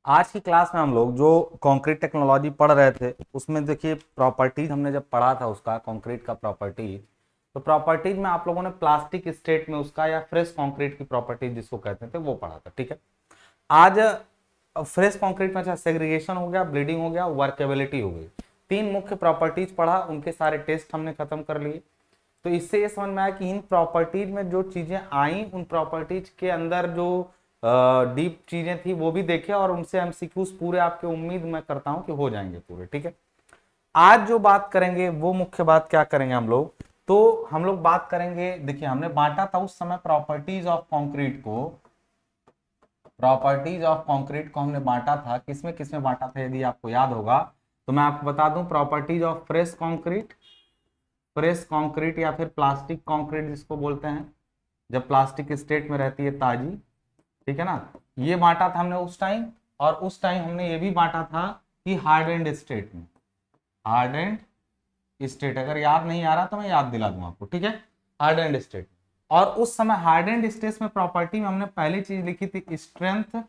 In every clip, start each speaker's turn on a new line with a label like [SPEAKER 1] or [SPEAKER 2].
[SPEAKER 1] आज की क्लास में हम लोग जो कंक्रीट टेक्नोलॉजी पढ़ रहे थे उसमें देखिए प्रॉपर्टीज हमने जब पढ़ा था उसका कंक्रीट का प्रॉपर्टीज। तो प्रॉपर्टीज में आप लोगों ने प्लास्टिक स्टेट में उसका या फ्रेश कंक्रीट की प्रॉपर्टीज जिसको कहते थे वो पढ़ा था। ठीक है, आज फ्रेश कंक्रीट में अच्छा सेग्रीगेशन हो गया, ब्लीडिंग हो गया, वर्केबिलिटी हो गई। तीन मुख्य प्रॉपर्टीज पढ़ा, उनके सारे टेस्ट हमने खत्म कर लिए। तो इससे ये समझ में आया कि इन प्रॉपर्टीज में जो चीजें आई उन प्रॉपर्टीज के अंदर जो डीप चीजें थी वो भी देखे और उनसे एमसीक्यूज पूरे आपके उम्मीद मैं करता हूं कि हो जाएंगे पूरे। ठीक है, आज जो बात करेंगे वो मुख्य बात क्या करेंगे हम लोग, तो हम लोग बात करेंगे। देखिए हमने बांटा था उस समय प्रॉपर्टीज ऑफ कंक्रीट को हमने बांटा था किसमें किसमें बांटा था, यदि आपको याद होगा तो मैं आपको बता दूं। प्रॉपर्टीज ऑफ फ्रेश कंक्रीट या फिर प्लास्टिक कंक्रीट जिसको बोलते हैं, जब प्लास्टिक स्टेट में रहती है ताजी। ठीक है ना, ये बांटा था हमने उस टाइम। और उस टाइम हमने ये भी बांटा था कि हार्ड एंड स्टेट में, हार्ड एंड स्टेट। अगर याद नहीं आ रहा तो मैं याद दिला दूं आपको। ठीक है, हार्ड एंड स्टेट। और उस समय हार्ड एंड स्टेट में प्रॉपर्टी में हमने पहली चीज लिखी थी स्ट्रेंथ।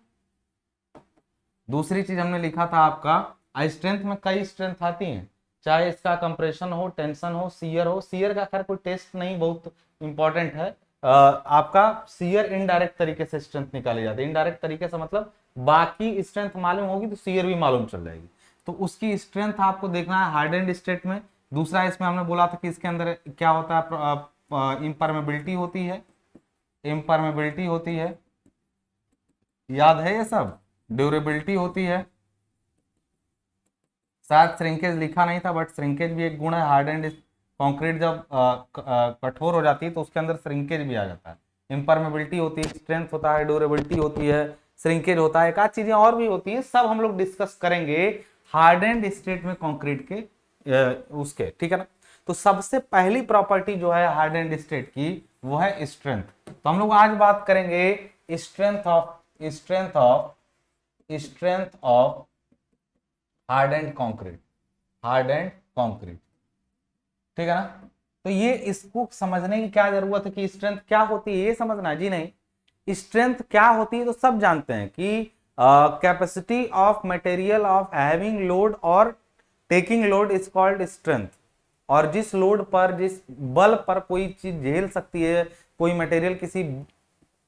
[SPEAKER 1] दूसरी चीज हमने लिखा था आपका स्ट्रेंथ में कई स्ट्रेंथ आती हैं, चाहे इसका कंप्रेशन हो, टेंशन हो, सीयर हो। सीयर का खैर कोई टेस्ट नहीं, बहुत इंपॉर्टेंट है। आपका सीयर इनडायरेक्ट तरीके से स्ट्रेंथ निकाली जाती है। इनडायरेक्ट तरीके से मतलब बाकी स्ट्रेंथ मालूम होगी तो सीयर भी मालूम चल जाएगी। तो उसकी स्ट्रेंथ आपको देखना है हार्ड एंड स्टेट में। दूसरा इसमें हमने बोला था कि इसके अंदर क्या होता है, इम्परमेबिलिटी होती है, इम्परमेबिलिटी होती है, याद है ये सब। ड्यूरेबिलिटी होती है, शायद श्रिंकेज लिखा नहीं था बट श्रिंकेज भी एक गुण है। हार्ड एंड कंक्रीट जब कठोर हो जाती है तो उसके अंदर श्रिंकेज भी आ जाता है। इम्परमेबिलिटी होती है, स्ट्रेंथ होता है, ड्यूरेबिलिटी होती है, श्रिंकेज होता है, एक आध चीजें और भी होती हैं, सब हम लोग डिस्कस करेंगे हार्ड एंड स्टेट में कंक्रीट के उसके। ठीक है ना, तो सबसे पहली प्रॉपर्टी जो है हार्ड एंड स्टेट की वो है स्ट्रेंथ। तो हम लोग आज बात करेंगे strength of hard and concrete, hard and concrete. ठीक है ना, तो ये इसको समझने की क्या जरूरत है कि स्ट्रेंथ क्या होती है ये समझना जी नहीं। स्ट्रेंथ क्या होती है तो सब जानते हैं कि capacity of material of having load और taking load is called strength. और जिस लोड पर, जिस बल पर कोई चीज झेल सकती है, कोई मटेरियल किसी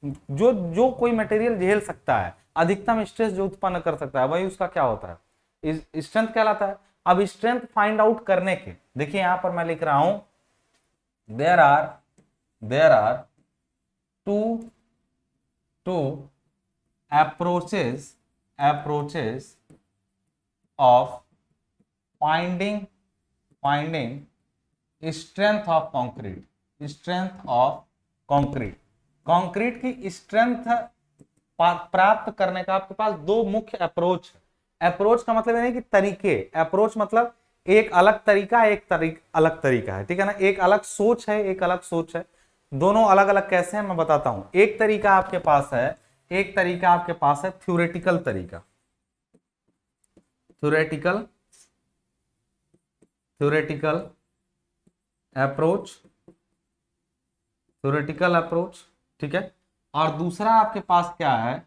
[SPEAKER 1] जो जो कोई मटेरियल झेल सकता है, अधिकतम स्ट्रेस जो उत्पन्न कर सकता है, वही उसका क्या होता है, स्ट्रेंथ कहलाता है। अब स्ट्रेंथ फाइंड आउट करने के, देखिए यहां पर मैं लिख रहा हूं there are two two approaches of finding strength of concrete concrete की स्ट्रेंथ प्राप्त करने का आपके पास दो मुख्य अप्रोच है। अप्रोच का मतलब नहीं कि तरीके, अप्रोच मतलब एक अलग तरीका, अलग तरीका है। ठीक है ना, एक अलग सोच है, एक अलग सोच है। दोनों अलग अलग कैसे हैं मैं बताता हूं। एक तरीका आपके पास है, एक तरीका आपके पास है थ्योरेटिकल तरीका, theoretical theoretical approach, theoretical approach. ठीक है, और दूसरा आपके पास क्या है,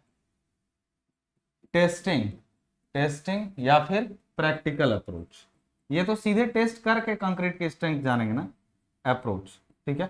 [SPEAKER 1] टेस्टिंग टेस्टिंग या फिर प्रैक्टिकल अप्रोच। ये तो सीधे टेस्ट करके कंक्रीट की स्ट्रेंथ जानेंगे ना, अप्रोच। ठीक है,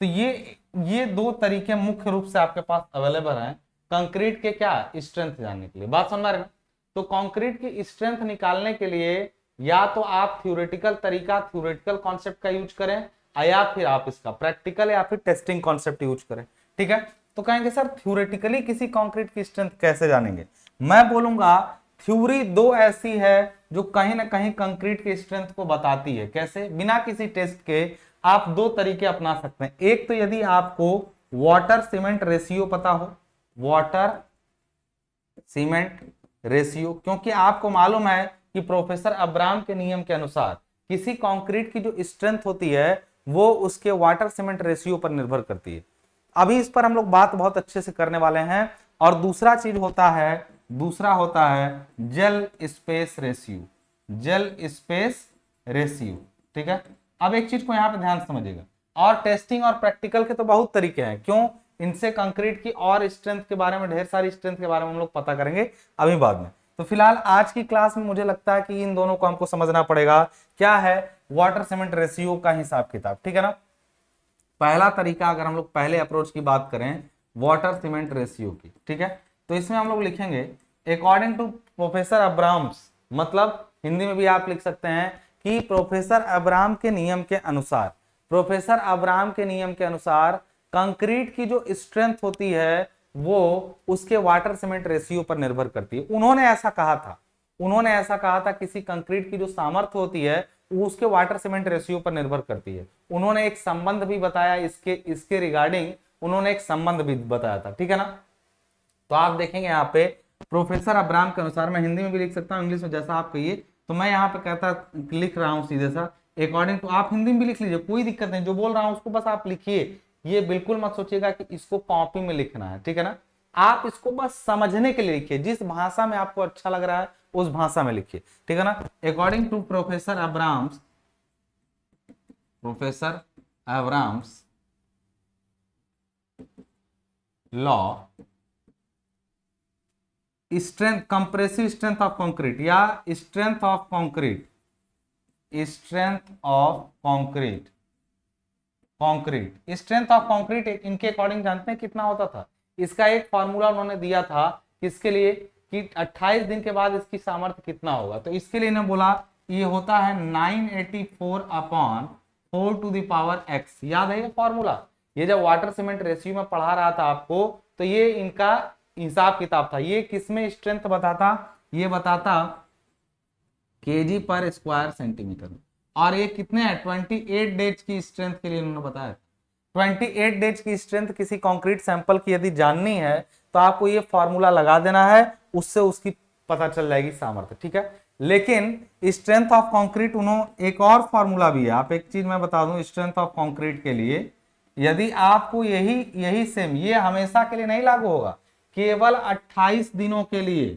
[SPEAKER 1] तो ये दो तरीके मुख्य रूप से आपके पास अवेलेबल हैं कंक्रीट के क्या स्ट्रेंथ जानने के लिए। बात समझ रहे हैं? तो कंक्रीट की स्ट्रेंथ निकालने के लिए या तो आप थ्योरेटिकल तरीका, थ्योरेटिकल कॉन्सेप्ट का यूज करें, या फिर आप इसका प्रैक्टिकल या फिर टेस्टिंग कॉन्सेप्ट यूज करें। ठीक है, तो कहेंगे सर थ्योरेटिकली किसी कंक्रीट की स्ट्रेंथ कैसे जानेंगे। मैं बोलूंगा थ्योरी दो ऐसी है जो कहीं ना कहीं कंक्रीट की स्ट्रेंथ को बताती है। कैसे? बिना किसी टेस्ट के आप दो तरीके अपना सकते हैं। एक तो यदि आपको वाटर सीमेंट रेशियो पता हो, वाटर सीमेंट रेशियो, क्योंकि आपको मालूम है कि प्रोफेसर अब्राम के नियम के अनुसार किसी कंक्रीट की जो स्ट्रेंथ होती है वो उसके वाटर सीमेंट रेशियो पर निर्भर करती है। अभी इस पर हम लोग बात बहुत अच्छे से करने वाले हैं। और दूसरा चीज दूसरा होता है जल स्पेस रेशियो, जल स्पेस रेशियो। ठीक है, अब एक चीज को यहां पे ध्यान से समझिएगा। और टेस्टिंग और प्रैक्टिकल के तो बहुत तरीके हैं। क्यों? इनसे कंक्रीट की और स्ट्रेंथ के बारे में, ढेर सारी स्ट्रेंथ के बारे में हम लोग पता करेंगे अभी बाद में। तो फिलहाल आज की क्लास में मुझे लगता है कि इन दोनों को हमको समझना पड़ेगा। क्या है? वाटर सीमेंट रेशियो का हिसाब किताब, ठीक है ना। पहला तरीका, अगर हम लोग पहले अप्रोच की बात करें वाटर सीमेंट रेशियो की, ठीक है, तो इसमें हम लोग लिखेंगे अकॉर्डिंग टू प्रोफेसर अब्राम्स, मतलब हिंदी में भी आप लिख सकते हैं कि प्रोफेसर अब्राम के नियम के अनुसार, प्रोफेसर अब्राम के नियम के अनुसार कंक्रीट की जो स्ट्रेंथ होती है वो उसके वाटर सीमेंट रेशियो पर निर्भर करती है। उन्होंने ऐसा कहा था, उन्होंने ऐसा कहा था किसी कंक्रीट की जो सामर्थ्य होती है वो उसके वाटर सीमेंट रेशियो पर निर्भर करती है। उन्होंने एक संबंध भी बताया, इसके रिगार्डिंग उन्होंने एक संबंध भी बताया था, ठीक है ना। तो आप देखेंगे यहाँ पे प्रोफेसर अब्राम के अनुसार, मैं हिंदी में भी लिख सकता हूँ, इंग्लिश में जैसा आप कहिए, तो मैं यहाँ पे कहता लिख रहा हूँ सीधे सा अकॉर्डिंग टू, आप हिंदी में भी लिख लीजिए, कोई दिक्कत नहीं, जो बोल रहा हूँ उसको बस आप लिखिए। ये बिल्कुल मत सोचिएगा कि इसको कॉपी में लिखना है, ठीक है ना। आप इसको बस समझने के लिए लिखिए, जिस भाषा में आपको अच्छा लग रहा है उस भाषा में लिखिए, ठीक है ना। According to professor Abrams, professor Abrams law, strength, compressive strength of concrete या strength of concrete, strength of concrete, concrete strength of concrete इनके अकॉर्डिंग जानते हैं कितना होता था? इसका एक फॉर्मूला उन्होंने दिया था किसके लिए, कि 28 दिन के बाद इसकी सामर्थ्य कितना होगा। तो इसके लिए इन्होंने बोला ये होता है 984 upon 4 to the power x। याद है ये फॉर्मूला? ये जब वाटर सीमेंट रेशियो में पढ़ा रहा था आपको, तो ये इनका हिसाब किताब था। ये किसमें स्ट्रेंथ बताता? ये बताता केजी पर स्क्वायर सेंटीमीटर। और ये कितने हैं? 28 डेज की स्ट्रेंथ के लिए उन्होंने बताया। 28 डेज की स्ट्रेंथ किसी कंक्रीट सैंपल की यदि जाननी है तो आपको ये फॉर्मूला लगा देना है, उससे उसकी पता चल जाएगी सामर्थ्य, ठीक है। लेकिन स्ट्रेंथ ऑफ कंक्रीट उन्होंने एक और फॉर्मूला भी है। आप एक चीज मैं बता दूं, स्ट्रेंथ ऑफ कंक्रीट के लिए यदि आपको यही सेम, ये हमेशा के लिए नहीं लागू होगा, केवल 28 दिनों के लिए,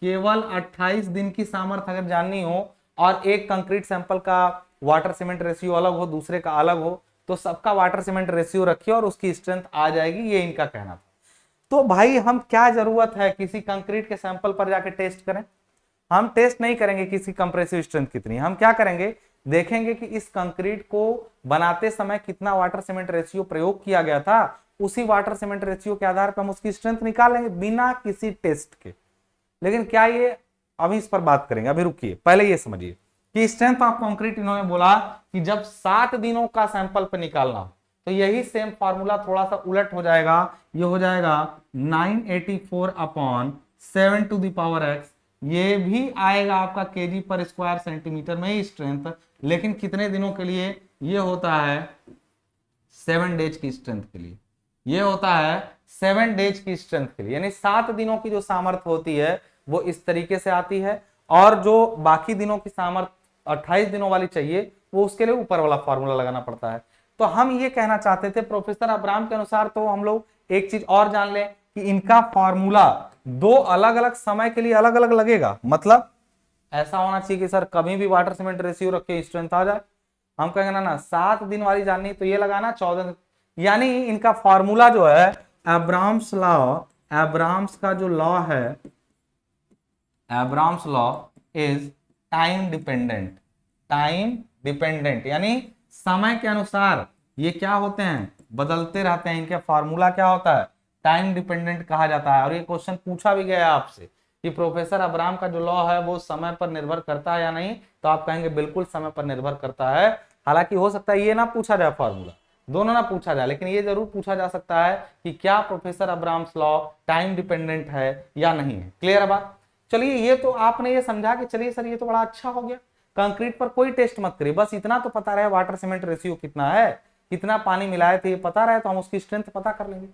[SPEAKER 1] केवल 28 दिन की सामर्थ्य अगर जाननी हो और एक कंक्रीट सैंपल का वाटर सीमेंट रेशियो अलग हो, दूसरे का अलग हो, तो सबका वाटर सीमेंट रेशियो रखिए और उसकी स्ट्रेंथ आ जाएगी, ये इनका कहना था। तो भाई हम क्या जरूरत है किसी कंक्रीट के सैंपल पर जाके टेस्ट करें? हम टेस्ट नहीं करेंगे किसी कंप्रेसिव स्ट्रेंथ कितनी, हम क्या करेंगे, देखेंगे कि इस कंक्रीट को बनाते समय कितना वाटर सीमेंट रेशियो प्रयोग किया गया था, उसी वाटर सीमेंट रेशियो के आधार पर हम उसकी स्ट्रेंथ निकाल लेंगे बिना किसी टेस्ट के। लेकिन क्या ये, अभी इस पर बात करेंगे, अभी रुकिए, पहले ये समझिए कि स्ट्रेंथ ऑफ कंक्रीट इन्होंने बोला कि जब 7 दिनों का सैंपल पर निकालना हो, तो यही सेम फॉर्मूला थोड़ा सा उलट हो जाएगा, ये हो जाएगा 984 upon 7 to the power x। ये भी आएगा आपका केजी पर स्क्वायर सेंटीमीटर में ही स्ट्रेंथ, लेकिन कितने दिनों के लिए? ये होता है 7 डेज की स्ट्रेंथ के लिए, ये होता है 7 डेज की स्ट्रेंथ के लिए, यानी 7 दिनों की जो सामर्थ्य होती है वो इस तरीके से आती है, और जो बाकी दिनों की सामर्थ्य 28 दिनों वाली चाहिए वो उसके लिए ऊपर वाला फॉर्मूला लगाना पड़ता है। तो हम ये कहना चाहते थे प्रोफेसर अब्राम के अनुसार, तो हम लोग एक चीज और जान लें कि इनका फॉर्मूला 2 अलग अलग समय के लिए अलग अलग लगेगा। मतलब ऐसा होना चाहिए कि सर कभी भी वाटर सीमेंट रेशियो रख के स्ट्रेंथ आ जाए, हम कहेंगे ना ना 7 दिन वाली जाननी तो ये लगाना 14, यानी इनका फॉर्मूला जो है अब्राम्स लॉ, अब्राम्स का जो लॉ है, Abrams law is time dependent, time dependent, यानी समय के अनुसार ये क्या होते हैं, बदलते रहते हैं। इनके फॉर्मूला क्या होता है? टाइम डिपेंडेंट कहा जाता है। और ये क्वेश्चन पूछा भी गया आपसे कि प्रोफेसर अब्राम का जो लॉ है वो समय पर निर्भर करता है या नहीं, तो आप कहेंगे बिल्कुल समय पर निर्भर करता है। हालांकि हो सकता है ये ना पूछा जाए फॉर्मूला, दोनों ना पूछा जाए, लेकिन ये जरूर पूछा जा सकता है कि क्या professor Abrams law time dependent है या नहीं है। क्लियर है बात? चलिए, ये तो आपने ये समझा कि चलिए सर ये तो बड़ा अच्छा हो गया, कंक्रीट पर कोई टेस्ट मत करिए, बस इतना तो पता रहे वाटर सीमेंट रेशियो कितना है, कितना पानी मिलाए थे ये पता रहे तो हम उसकी स्ट्रेंथ पता कर लेंगे।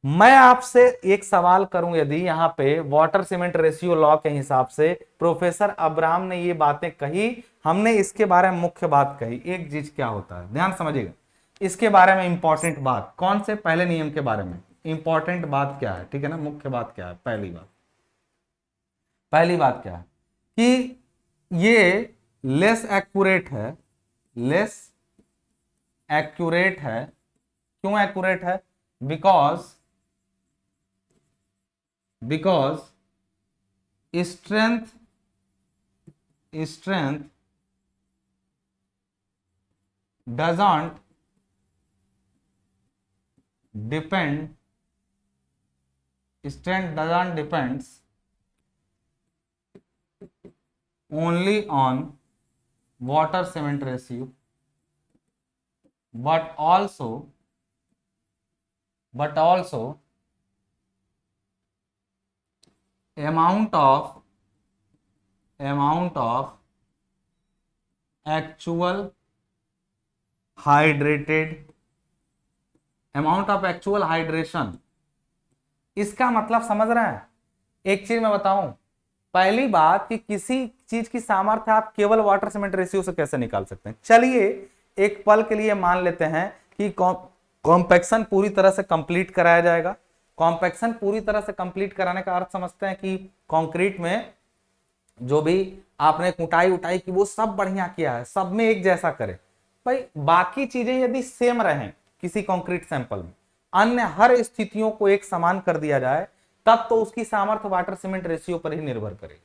[SPEAKER 1] मैं आपसे एक सवाल करूं, यदि यहां पे वाटर सीमेंट रेशियो लॉ के हिसाब से प्रोफेसर अब्राम ने ये बातें कही, हमने इसके बारे में मुख्य बात कही, एक चीज क्या होता है ध्यान समझिएगा, इसके बारे में इंपॉर्टेंट बात कौन से, पहले नियम के बारे में इंपॉर्टेंट बात क्या है, ठीक है ना, मुख्य बात क्या है, पहली बात क्या है कि ये लेस एक्यूरेट है, लेस एक्यूरेट है। क्यों एक्यूरेट है? Because strength doesn't depend strength doesn't depends only on water cement ratio but also amount of actual actual hydration। इसका मतलब समझ रहे हैं? एक चीज मैं बताऊं, पहली बात कि किसी चीज की सामर्थ्य आप केवल वाटर सीमेंट रेशियो से कैसे निकाल सकते हैं। चलिए एक पल के लिए मान लेते हैं कि कॉम्पैक्शन पूरी तरह से कंप्लीट कराया जाएगा। कॉम्पैक्शन पूरी तरह से कंप्लीट कराने का अर्थ समझते हैं कि कंक्रीट में जो भी आपने कुटाई उटाई की वो सब बढ़िया किया है, सब में एक जैसा करे भाई। बाकी चीजें यदि सेम रहें किसी कंक्रीट सैंपल में, अन्य हर स्थितियों को एक समान कर दिया जाए, तब तो उसकी सामर्थ्य वाटर सीमेंट रेशियो पर ही निर्भर करेगी।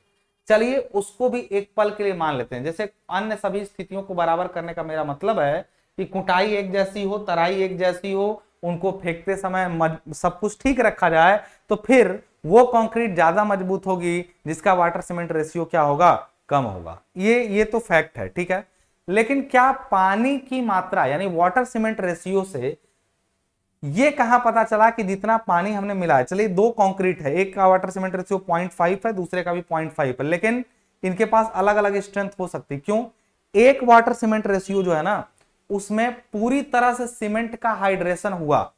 [SPEAKER 1] चलिए उसको भी एक पल के लिए मान लेते हैं। जैसे अन्य सभी स्थितियों को बराबर करने का मेरा मतलब है कि कुटाई एक जैसी हो, तराई एक जैसी हो, उनको फेंकते समय सब कुछ ठीक रखा जाए, तो फिर वो कंक्रीट ज्यादा मजबूत होगी जिसका वाटर सीमेंट रेशियो क्या होगा, कम होगा। ये तो फैक्ट है, ठीक है। लेकिन क्या पानी की मात्रा यानी वाटर सीमेंट रेशियो से ये कहां पता चला कि जितना पानी हमने मिलाया, चलिए दो कंक्रीट है, एक का वाटर सीमेंट रेशियो 0.5 है, दूसरे का भी 0.5 है, लेकिन इनके पास अलग अलग स्ट्रेंथ हो सकती है। क्यों? एक वाटर सीमेंट रेशियो जो है ना, उसमें पूरी तरह से सीमेंट का हाइड्रेशन हुआ,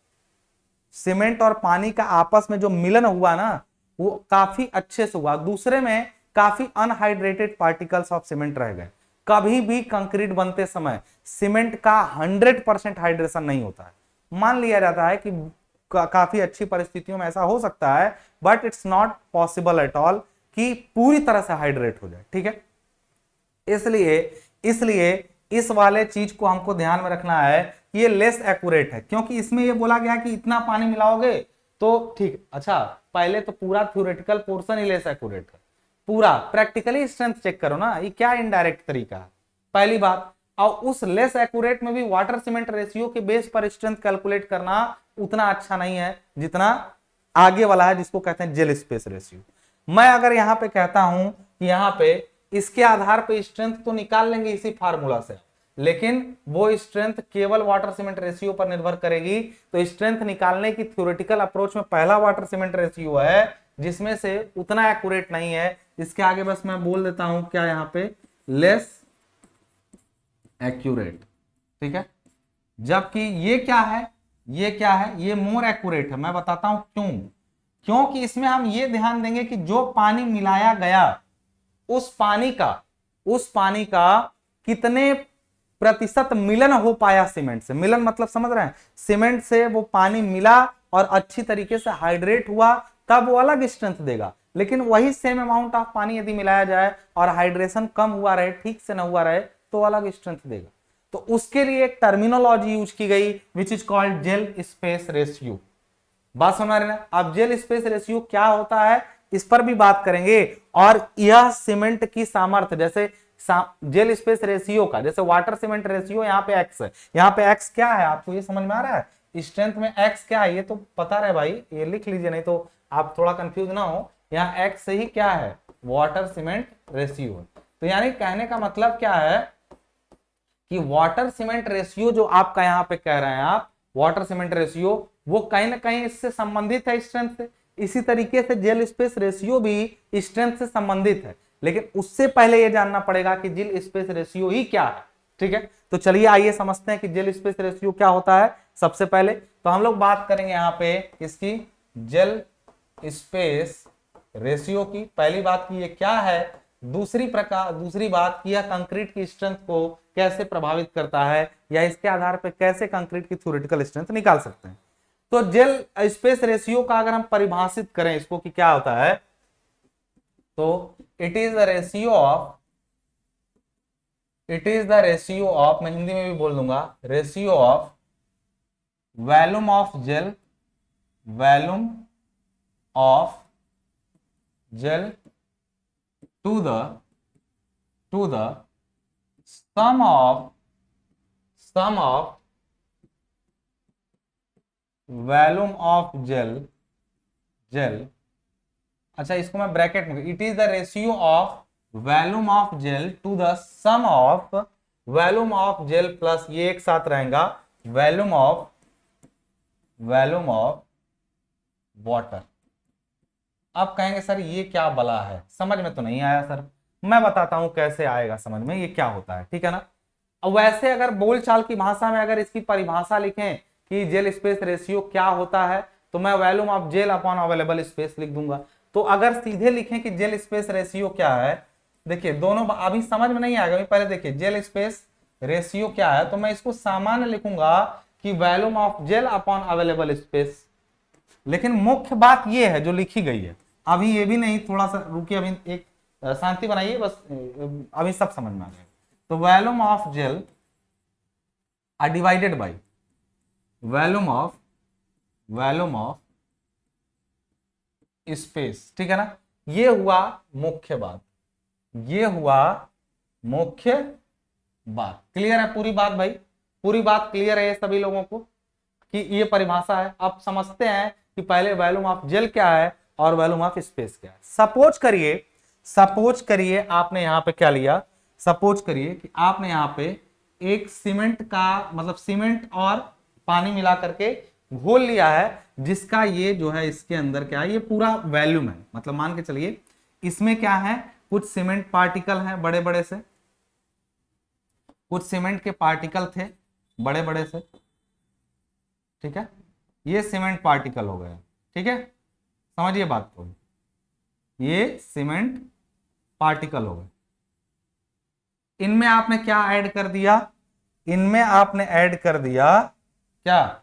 [SPEAKER 1] सीमेंट और पानी का आपस में जो मिलन हुआ ना वो काफी अच्छे से हुआ। दूसरे में काफी अनहाइड्रेटेड पार्टिकल्स ऑफ सीमेंट रह गए। कभी भी कंक्रीट बनते समय सीमेंट का 100% हाइड्रेशन नहीं होता है। मान लिया जाता है कि काफी अच्छी परिस्थितियों में ऐसा हो सकता है, but it's not possible at all कि पूरी तरह से हाइड्रेट हो जाए, ठीक है। इसलिए इस वाले चीज को हमको ध्यान में रखना है कि ये लेस एक्यूरेट है, क्योंकि इसमें ये बोला गया कि इतना पानी मिलाओगे तो ठीक। अच्छा, पहले तो पूरा थ्योरेटिकल पोर्शन ही लेस एक्यूरेट है, पूरा प्रैक्टिकली स्ट्रेंथ चेक करो ना, ये क्या इनडायरेक्ट तरीका है, पहली बात। और उस लेस एक्यूरेट में भी वाटर सीमेंट रेशियो के बेस पर स्ट्रेंथ कैलकुलेट करना उतना अच्छा नहीं है जितना आगे वाला है, जिसको कहते हैं जेल स्पेस रेशियो। मैं अगर यहां पे कहता हूं कि यहां पे इसके आधार पे स्ट्रेंथ तो निकाल लेंगे इसी फार्मूला से, लेकिन वो स्ट्रेंथ केवल वाटर सीमेंट रेशियो पर निर्भर करेगी। तो स्ट्रेंथ निकालने की थ्योरेटिकल अप्रोच में पहला वाटर सीमेंट रेशियो है जिसमें से उतना एक्यूरेट नहीं है। इसके आगे बस मैं बोल देता हूं क्या यहां पे, लेस एक्यूरेट, ठीक है। जबकि ये क्या है, ये मोर एक्यूरेट है। मैं बताता हूं क्यों। क्योंकि इसमें हम ये ध्यान देंगे कि जो पानी मिलाया गया उस पानी का कितने प्रतिशत मिलन हो पाया सीमेंट से। मिलन मतलब समझ रहे हैं, सीमेंट से वो पानी मिला और अच्छी तरीके से हाइड्रेट हुआ, तब वो अलग स्ट्रेंथ देगा। लेकिन वही सेम अमाउंट ऑफ पानी यदि मिलाया जाए और हाइड्रेशन कम हुआ रहे, ठीक से ना हुआ रहे, तो अलग स्ट्रेंथ देगा। तो उसके लिए एक टर्मिनोलॉजी यूज की गई which is called gel space ratio. बात समझ रहे ना। अब जेल स्पेस रेशियो क्या होता है इस पर भी बात करेंगे। और यह सीमेंट की सामर्थ्य, जैसे जेल स्पेस रेशियो का, जैसे वाटर सीमेंट रेशियो यहाँ पे एक्स है, यहाँ पे एक्स क्या है आपको ये समझ में आ रहा है? स्ट्रेंथ में एक्स क्या है ये तो पता रहे भाई, ये लिख लीजिए नहीं तो आप थोड़ा कंफ्यूज ना हो। यहाँ एक्स से ही क्या है, वाटर सीमेंट रेशियो। तो यानी कहने का मतलब क्या है कि वाटर सीमेंट रेशियो जो आपका यहाँ पे कह रहे हैं आप, वाटर सीमेंट रेशियो वो कहीं ना कहीं इससे संबंधित है स्ट्रेंथ से। इसी तरीके से जेल स्पेस रेशियो भी स्ट्रेंथ से संबंधित है, लेकिन उससे पहले यह जानना पड़ेगा कि जेल स्पेस रेशियो ही क्या है, ठीक है। तो चलिए आइए समझते हैं कि जेल स्पेस रेशियो क्या होता है। सबसे पहले तो हम लोग बात करेंगे यहाँ पे इसकी जेल स्पेस रेशियो की। पहली बात की ये क्या है, दूसरी बात की यह कंक्रीट की स्ट्रेंथ को कैसे प्रभावित करता है, या इसके आधार पर कैसे कंक्रीट की थ्योरेटिकल स्ट्रेंथ निकाल सकते हैं। तो जेल स्पेस रेशियो का अगर हम परिभाषित करें इसको कि क्या होता है, तो it is the ratio of, मैं हिंदी में भी बोल दूंगा, ratio of volume of gel volume of gel to the sum of volume of gel. अच्छा, इसको मैं ब्रैकेट में, it is the ratio of volume of gel to the sum of volume of gel plus, ये एक साथ रहेगा, volume of water. अब कहेंगे सर ये क्या बला है, समझ में तो नहीं आया सर। मैं बताता हूं कैसे आएगा समझ में, ये क्या होता है, ठीक है ना। अब वैसे अगर बोलचाल की भाषा में अगर इसकी परिभाषा लिखें कि जेल स्पेस रेशियो क्या होता है, तो मैं volume of gel upon available space लिख दूंगा। तो अगर सीधे लिखें कि जेल स्पेस रेशियो क्या है, देखिए दोनों अभी समझ में नहीं आएगा, पहले देखिए जेल स्पेस रेशियो क्या है, तो मैं इसको सामान्य लिखूंगा कि volume of gel upon available space. लेकिन मुख्य बात ये है जो लिखी गई है, अभी ये भी नहीं, थोड़ा सा रुकिए, अभी एक शांति बनाइए बस, अभी सब समझ में आ जाएगा। तो volume of gel divided by volume of space, ठीक है ना। ये हुआ मुख्य बात, ये हुआ मुख्य बात। क्लियर है पूरी बात भाई, पूरी बात क्लियर है सभी लोगों को कि ये परिभाषा है। अब समझते हैं कि पहले वॉल्यूम ऑफ जेल क्या है और वॉल्यूम ऑफ स्पेस क्या है। सपोज करिए आपने यहां पे क्या लिया, सपोज करिए कि आपने यहां पे एक सीमेंट का, मतलब सीमेंट और पानी मिला करके घोल लिया है, जिसका ये जो है इसके अंदर क्या है, ये पूरा वॉल्यूम है। मतलब मान के चलिए इसमें क्या है, कुछ सीमेंट पार्टिकल हैं बड़े बड़े से, कुछ सीमेंट के पार्टिकल थे बड़े बड़े से, ठीक है, ये सीमेंट पार्टिकल हो गए, ठीक है, समझिए बात को, ये सीमेंट पार्टिकल हो गए। इनमें आपने क्या ऐड कर दिया, इनमें आपने ऐड कर दिया क्या,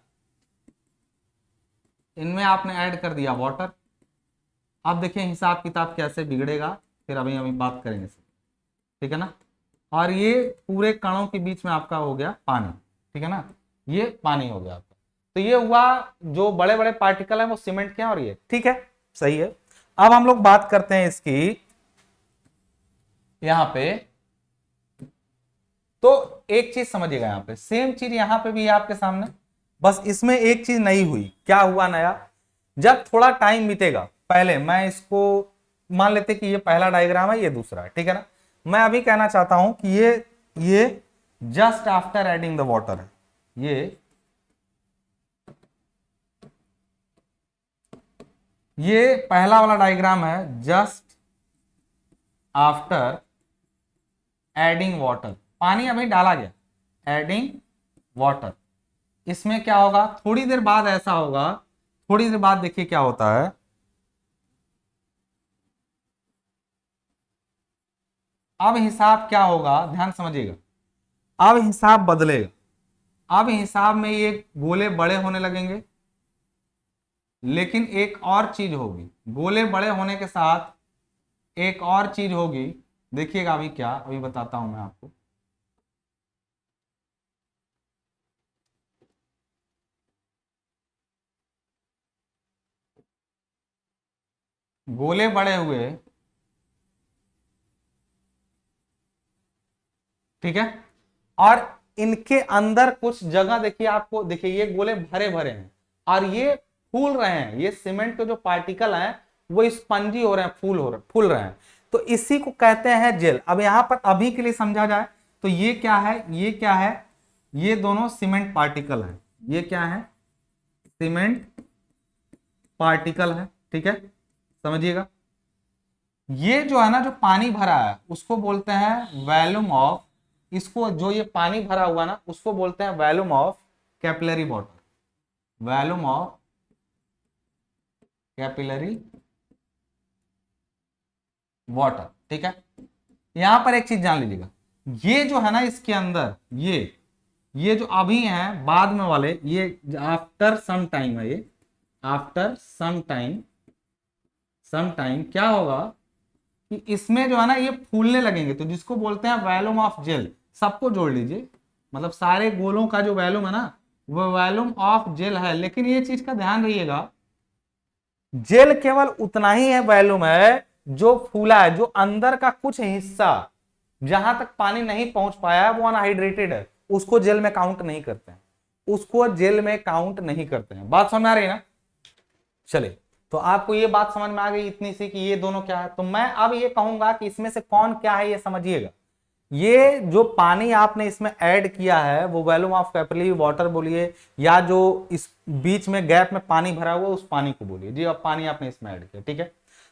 [SPEAKER 1] इनमें आपने ऐड कर दिया वाटर। अब देखिए हिसाब किताब कैसे बिगड़ेगा, फिर अभी बात करेंगे, ठीक है ना। और ये पूरे कणों के बीच में आपका हो गया पानी, ठीक है ना, ये पानी हो गया आपका। तो ये हुआ, जो बड़े बड़े पार्टिकल हैं वो सीमेंट के हैं, और ये ठीक है, सही है। अब हम लोग बात करते हैं इसकी यहां पे, तो एक चीज समझिएगा, यहां पे सेम चीज यहां पे भी है आपके सामने, बस इसमें एक चीज नई हुई। क्या हुआ नया, जब थोड़ा टाइम बीतेगा, पहले मैं इसको मान लेते कि ये पहला डायग्राम है, ये दूसरा है, ठीक है ना। मैं अभी कहना चाहता हूं कि ये just after adding the water है, ये पहला वाला डायग्राम है, जस्ट आफ्टर एडिंग वाटर, पानी अभी डाला गया, एडिंग वाटर। इसमें क्या होगा, थोड़ी देर बाद ऐसा होगा, थोड़ी देर बाद देखिए क्या होता है, अब हिसाब क्या होगा, ध्यान समझिएगा, अब हिसाब बदलेगा। अब हिसाब में ये गोले बड़े होने लगेंगे, लेकिन एक और चीज होगी, गोले बड़े होने के साथ एक और चीज होगी, देखिएगा अभी क्या, अभी बताता हूं मैं आपको। गोले बड़े हुए, ठीक है, और इनके अंदर कुछ जगह देखिए आपको, देखिए ये गोले भरे भरे हैं और ये फूल रहे हैं, ये सीमेंट के जो पार्टिकल हैं वो स्पंजी हो रहे हैं, फूल रहे हैं, तो इसी को कहते हैं जेल। अब यहां पर अभी के लिए समझा जाए तो ये क्या है, ये क्या है, ये दोनों सीमेंट पार्टिकल हैं, ये क्या है, सीमेंट पार्टिकल है, ठीक है, समझिएगा। ये जो है ना, जो पानी भरा है उसको बोलते हैं वॉल्यूम ऑफ, इसको जो ये पानी भरा हुआ ना उसको बोलते हैं volume of capillary water, volume of capillary water, ठीक है। यहां पर एक चीज जान लीजिएगा, ये जो है ना इसके अंदर, ये जो अभी हैं बाद में वाले, ये आफ्टर सम टाइम है, ये आफ्टर सम टाइम क्या होगा कि इसमें जो है ना ये फूलने लगेंगे, तो जिसको बोलते हैं वॉल्यूम ऑफ जेल, सबको जोड़ लीजिए, मतलब सारे गोलों का जो वॉल्यूम है ना वो वॉल्यूम ऑफ जेल है। लेकिन ये चीज का ध्यान रहिएगा जेल केवल उतना ही है वॉल्यूम है जो फूला है, जो अंदर का कुछ हिस्सा जहां तक पानी नहीं पहुंच पाया है वो अनहाइड्रेटेड है, उसको जेल में काउंट नहीं करते हैं, उसको जेल में काउंट नहीं करते हैं। बात समझ में आ रही है ना? चले, तो आपको ये बात समझ में आ गई इतनी सी कि ये दोनों क्या है। तो मैं अब ये कहूंगा कि इसमें से कौन क्या है ये समझिएगा। ये जो पानी आपने इसमें ऐड किया है वो वॉल्यूम ऑफ कैपिलरी वाटर बोलिए, या जो इस बीच में गैप में पानी भरा हुआ उस पानी को बोलिए जी। अब पानी आपने इसमें ऐड किया, ठीक है।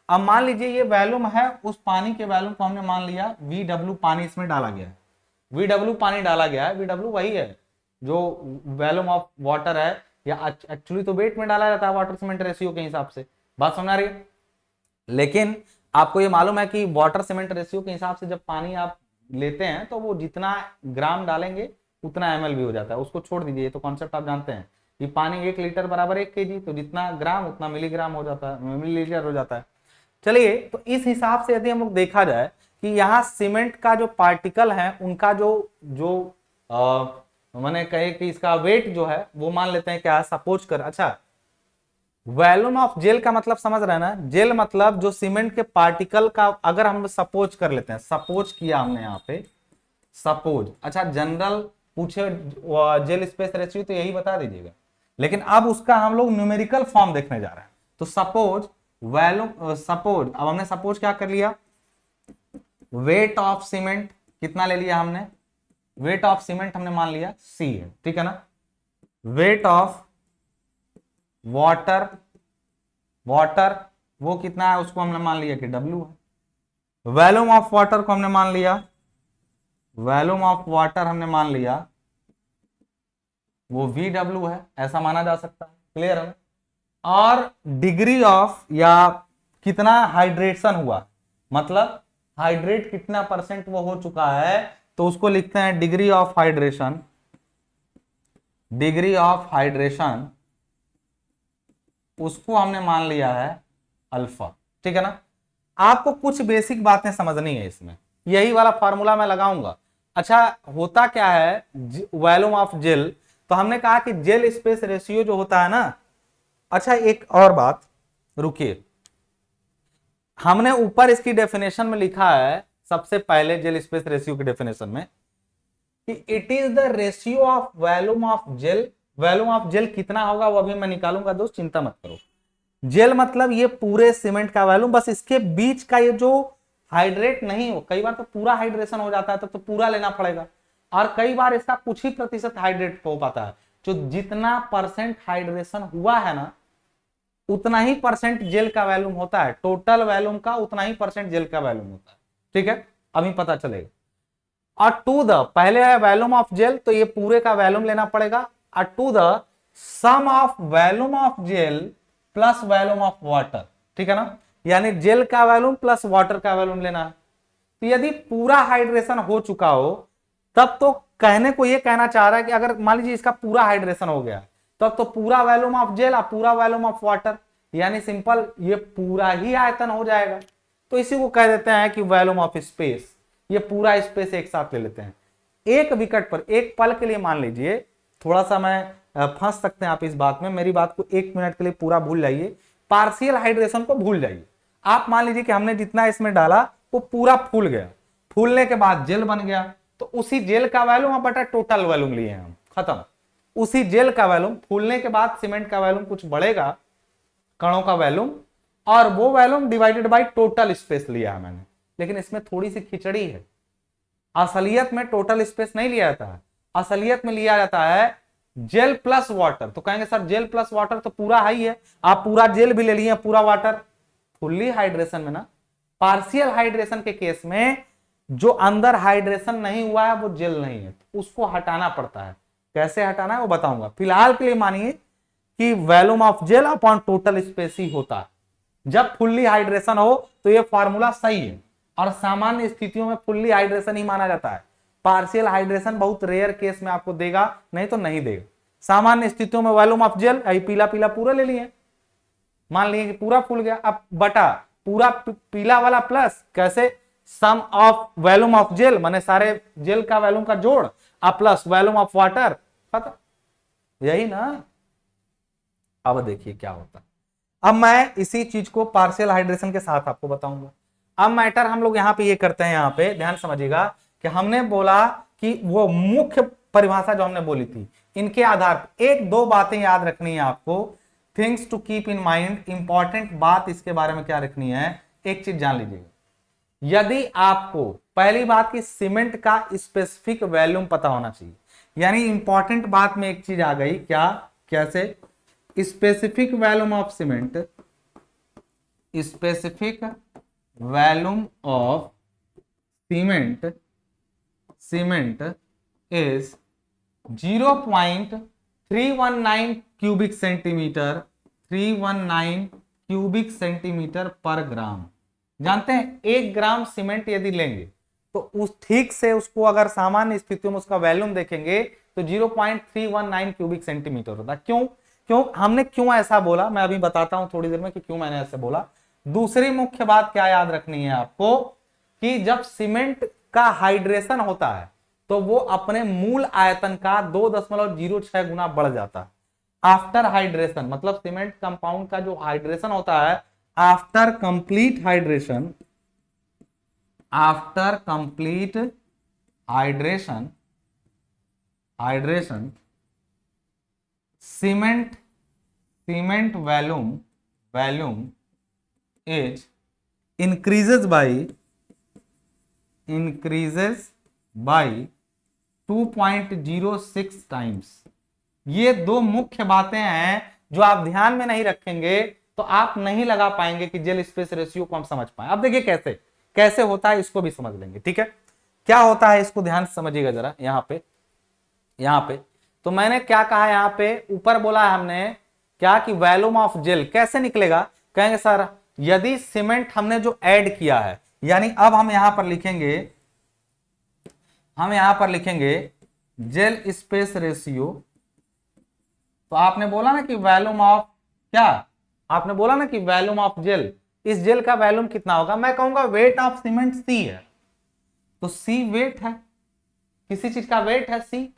[SPEAKER 1] अब मान लीजिए ये वॉल्यूम है, उस पानी के वॉल्यूम को हमने मान लिया VW पानी इसमें डाला गया है, VW पानी डाला गया है। VW वही है जो वॉल्यूम ऑफ वाटर है, या एक्चुअली तो वेट में डाला जाता है वाटर सीमेंट रेशियो के हिसाब से। बात समझ आ रही है? लेकिन आपको ये मालूम है कि वाटर सीमेंट रेशियो के हिसाब से जब पानी आप लेते हैं तो वो जितना ग्राम डालेंगे उतना ml भी हो जाता है, उसको छोड़ दीजिए, ये तो कॉन्सेप्ट आप जानते हैं कि पानी 1 लीटर बराबर 1 kg, तो जितना ग्राम उतना मिलीग्राम हो जाता है, मिलीलीटर हो जाता है। चलिए, तो इस हिसाब से यदि हम लोग देखा जाए कि यहाँ सीमेंट का जो पार्टिकल है उनका जो जो मैंने कहे कि इसका वेट जो है वो मान लेते हैं क्या, सपोज कर। अच्छा, वॉल्यूम ऑफ जेल का मतलब समझ रहे हैं ना? जेल मतलब जो सीमेंट के पार्टिकल का, अगर हम सपोज कर लेते हैं, सपोज किया हमने यहाँ पे, सपोज। अच्छा, जनरल पूछे जेल स्पेस रेशियो तो यही बता दीजिएगा, लेकिन अब उसका हम लोग न्यूमेरिकल फॉर्म देखने जा रहे हैं। तो सपोज वॉल्यूम, सपोज अब हमने सपोज क्या कर लिया, वेट ऑफ सीमेंट कितना ले लिया हमने, वेट ऑफ सीमेंट हमने मान लिया C है, ठीक है ना। वेट ऑफ वाटर, वाटर वो कितना है उसको हमने मान लिया कि W है। वॉल्यूम ऑफ वाटर को हमने मान लिया, वॉल्यूम ऑफ वाटर हमने मान लिया वो VW है, ऐसा माना जा सकता है। क्लियर है ना? और डिग्री ऑफ, या कितना हाइड्रेशन हुआ, मतलब हाइड्रेट कितना % वो हो चुका है, तो उसको लिखते हैं degree of hydration, degree of hydration उसको हमने मान लिया है अल्फा, ठीक है ना। आपको कुछ बेसिक बातें समझनी है इसमें, यही वाला फॉर्मूला मैं लगाऊंगा। अच्छा, होता क्या है वॉल्यूम ऑफ जेल, तो हमने कहा कि जेल स्पेस रेशियो जो होता है ना। अच्छा, एक और बात, रुकिए, हमने ऊपर इसकी डेफिनेशन में लिखा है सबसे पहले जेल स्पेस रेशियो की डेफिनेशन में कि it is the ratio of volume of gel. Volume of gel कितना होगा वो अभी मैं निकालूंगा दोस्त, चिंता मत करो। जेल मतलब ये पूरे सीमेंट का वॉल्यूम, बस इसके बीच का ये जो हाइड्रेट नहीं हो, कई बार तो पूरा हाइड्रेशन हो जाता है तो पूरा लेना पड़ेगा, और कई बार इसका कुछ ही % हाइड्रेट हो पाता है। जो जितना % हाइड्रेशन हुआ है ना उतना ही % जेल का वॉल्यूम होता है, टोटल वॉल्यूम का उतना ही % जेल का वॉल्यूम होता है, ठीक है। अभी पता चलेगा। और टू द, पहले है वॉल्यूम ऑफ जेल, तो ये पूरे का वॉल्यूम लेना पड़ेगा, और to the sum of volume of gel plus volume of water, ठीक है ना। यानी जेल का वॉल्यूम प्लस वाटर का वॉल्यूम लेना है। तो यदि पूरा हाइड्रेशन हो चुका हो तब तो कहने को ये कहना चाह रहा है कि अगर मान लीजिए इसका पूरा हाइड्रेशन हो गया तब तो पूरा वॉल्यूम ऑफ जेल और पूरा वॉल्यूम ऑफ वाटर, यानी सिंपल ये पूरा ही आयतन हो जाएगा। तो इसी को कह देते हैं कि वॉल्यूम ऑफ स्पेस। ये पूरा स्पेस एक साथ ले लेते हैं। एक विकेट पर, एक पल के लिए मान लीजिए, थोड़ा सा मैं फंस सकते हैं आप इस बात में, मेरी बात को 1 मिनट के लिए पूरा भूल जाइए, पार्शियल हाइड्रेशन को भूल जाइए। आप मान लीजिए कि हमने जितना इसमें डाला वो पूरा फूल गया, फूलने के बाद जेल बन गया, तो उसी जेल का वॉल्यूम बटा टोटल वॉल्यूम लिए हम, खत्म। उसी जेल का वॉल्यूम, फूलने के बाद सीमेंट का वॉल्यूम कुछ बढ़ेगा, कणों का वॉल्यूम, और वो volume divided by total space लिया है मैंने। लेकिन इसमें थोड़ी सी खिचड़ी है, असलियत में टोटल स्पेस नहीं लिया जाता है, असलियत में लिया जाता है जेल प्लस वाटर। तो कहेंगे सर जेल प्लस वाटर तो पूरा हाई है, आप पूरा जेल भी ले लिए पूरा वाटर। फुल्ली हाइड्रेशन में ना, पार्शियल हाइड्रेशन के केस में जो अंदर हाइड्रेशन नहीं हुआ है वो जेल नहीं है, तो उसको हटाना पड़ता है। कैसे हटाना है वो बताऊंगा। फिलहाल के लिए मानिए कि volume of gel upon total space ही होता है। जब फुल्ली हाइड्रेशन हो तो ये फॉर्मूला सही है, और सामान्य स्थितियों में फुल्ली हाइड्रेशन ही माना जाता है। पार्शियल हाइड्रेशन बहुत रेयर केस में आपको देगा, नहीं तो नहीं देगा। सामान्य स्थितियों में वॉल्यूम ऑफ जेल, पीला पीला पूरा ले लिए, मान लिए कि पूरा फूल गया, अब बटा पूरा पीला वाला प्लस, कैसे, सम ऑफ वॉल्यूम ऑफ जेल माने सारे जेल का वॉल्यूम का जोड़, प्लस वॉल्यूम ऑफ वाटर, पता यही ना। अब देखिए क्या होता है। अब मैं इसी चीज को पार्शियल हाइड्रेशन के साथ आपको बताऊंगा। अब मैटर हम लोग यहाँ पे ये करते हैं, यहाँ पे ध्यान समझिएगा कि हमने बोला कि वो मुख्य परिभाषा जो हमने बोली थी, इनके आधार पर एक दो बातें याद रखनी है आपको, things to keep in mind, important बात इसके बारे में क्या रखनी है, एक चीज जान लीजिएगा। यदि आपको पहली बात की सीमेंट का स्पेसिफिक वॉल्यूम पता होना चाहिए, यानी इंपॉर्टेंट बात में एक चीज आ गई, क्या, कैसे, specific volume of cement, specific volume of cement is 0.319 cubic centimetre, 319 cubic centimetre पर ग्राम। जानते हैं 1 ग्राम सीमेंट यदि लेंगे तो उस ठीक से उसको अगर सामान्य स्थितियों में उसका वॉल्यूम देखेंगे तो 0.319 क्यूबिक सेंटीमीटर होता है। क्यों हमने क्यों ऐसा बोला, मैं अभी बताता हूं थोड़ी देर में कि क्यों मैंने ऐसे बोला। दूसरी मुख्य बात क्या याद रखनी है आपको कि जब सीमेंट का हाइड्रेशन होता है तो वो अपने मूल आयतन का 2.06 गुना बढ़ जाता है आफ्टर हाइड्रेशन। मतलब सीमेंट कंपाउंड का जो हाइड्रेशन होता है after complete hydration, cement volume is increases by 2.06 times. ये दो मुख्य बातें हैं जो आप ध्यान में नहीं रखेंगे तो आप नहीं लगा पाएंगे कि जेल स्पेस रेशियो को हम समझ पाए। अब देखिए कैसे होता है, इसको भी समझ लेंगे, ठीक है। क्या होता है इसको ध्यान से समझिएगा जरा। यहाँ पे तो मैंने क्या कहा, यहाँ पे ऊपर बोला है हमने क्या कि वॉल्यूम ऑफ जेल कैसे निकलेगा। कहेंगे सर यदि सीमेंट हमने जो ऐड किया है, यानी अब हम यहां पर लिखेंगे जेल स्पेस रेशियो। तो आपने बोला ना कि वॉल्यूम ऑफ क्या, आपने बोला ना कि वॉल्यूम ऑफ जेल, इस जेल का वॉल्यूम कितना होगा। मैं कहूंगा वेट ऑफ सीमेंट सी है, तो सी वेट है, किसी चीज का वेट है सी।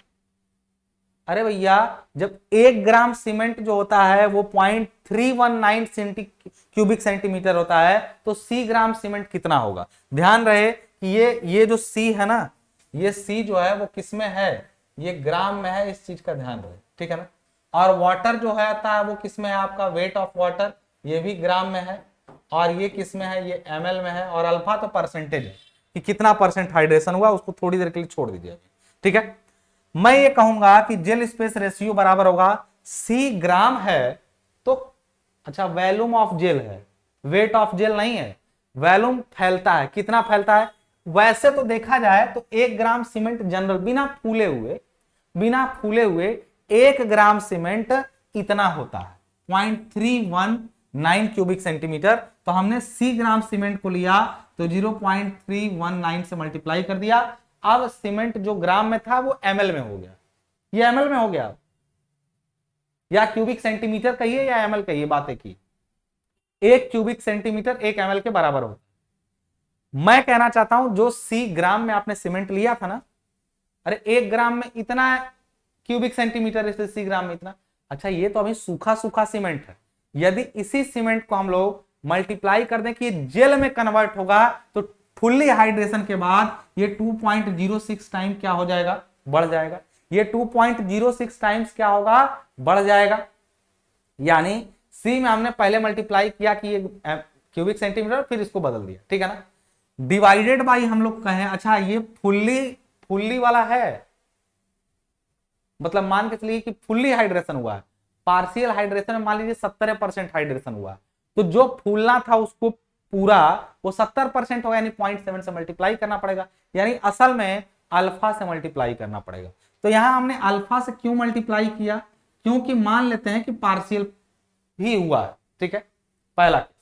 [SPEAKER 1] अरे भैया जब 1 ग्राम सीमेंट जो होता है वो 0.319 क्यूबिक सेंटीमीटर होता है तो सी ग्राम सीमेंट कितना होगा। ध्यान रहे कि ये जो सी है ना, ये सी जो है वो किस में है, ये ग्राम में है, इस चीज का ध्यान रहे, ठीक है ना। और वाटर जो है आता है वो किस में है, आपका वेट ऑफ वाटर, ये भी ग्राम में है। और ये किस में है, ये ml में है। और अल्फा तो परसेंटेज है कि कितना परसेंट हाइड्रेशन हुआ, उसको थोड़ी देर के लिए छोड़ दीजिए, ठीक है। मैं ये कहूंगा कि जेल स्पेस रेशियो बराबर होगा सी ग्राम है तो, अच्छा वॉल्यूम ऑफ जेल है, वेट ऑफ जेल नहीं है। वॉल्यूम फैलता है, कितना फैलता है। वैसे तो देखा जाए तो 1 ग्राम सीमेंट जनरल बिना फूले हुए 1 ग्राम सीमेंट इतना होता है 0.319 क्यूबिक सेंटीमीटर। तो हमने सी ग्राम सीमेंट को लिया तो 0.319 से मल्टीप्लाई कर दिया। अब सीमेंट जो ग्राम में था वो ml में हो गया, ये ml में हो गया, या क्यूबिक सेंटीमीटर कहिए या ml कहिए, बात एक ही। 1 क्यूबिक सेंटीमीटर 1 ml के बराबर होता है। मैं कहना चाहता हूं जो सी ग्राम में आपने सीमेंट लिया था ना, अरे 1 ग्राम में इतना क्यूबिक सेंटीमीटर, इसे सी ग्राम में इतना। अच्छा ये तो अभी सूखा सीमेंट है, यदि इसी सीमेंट को हम लोग मल्टीप्लाई कर दें कि जेल में कन्वर्ट होगा तो फुल्ली हाइड्रेशन के बाद ये 2.06 टाइम क्या हो जाएगा, बढ़ जाएगा। ये 2.06 टाइम्स क्या होगा, बढ़ जाएगा। यानी सी में हमने पहले मल्टीप्लाई किया कि ये क्यूबिक सेंटीमीटर, फिर इसको बदल दिया, ठीक है ना। डिवाइडेड बाई हम लोग कहें, अच्छा ये फुल्ली वाला है, मतलब मान के चलिए कि फुल्ली हाइड्रेशन हुआ है। पार्शियल हाइड्रेशन में मान लीजिए 70% हाइड्रेशन हुआ, तो जो फूलना था उसको पूरा वो 70% होगा, यानी 0.7 से मल्टीप्लाई करना पड़ेगा, यानी असल में अल्फा से मल्टीप्लाई करना पड़ेगा। तो यहां हमने अल्फा से क्यों मल्टीप्लाई किया, क्योंकि मान लेते हैं कि पार्शियल भी हुआ है, ठीक है, पहला केस।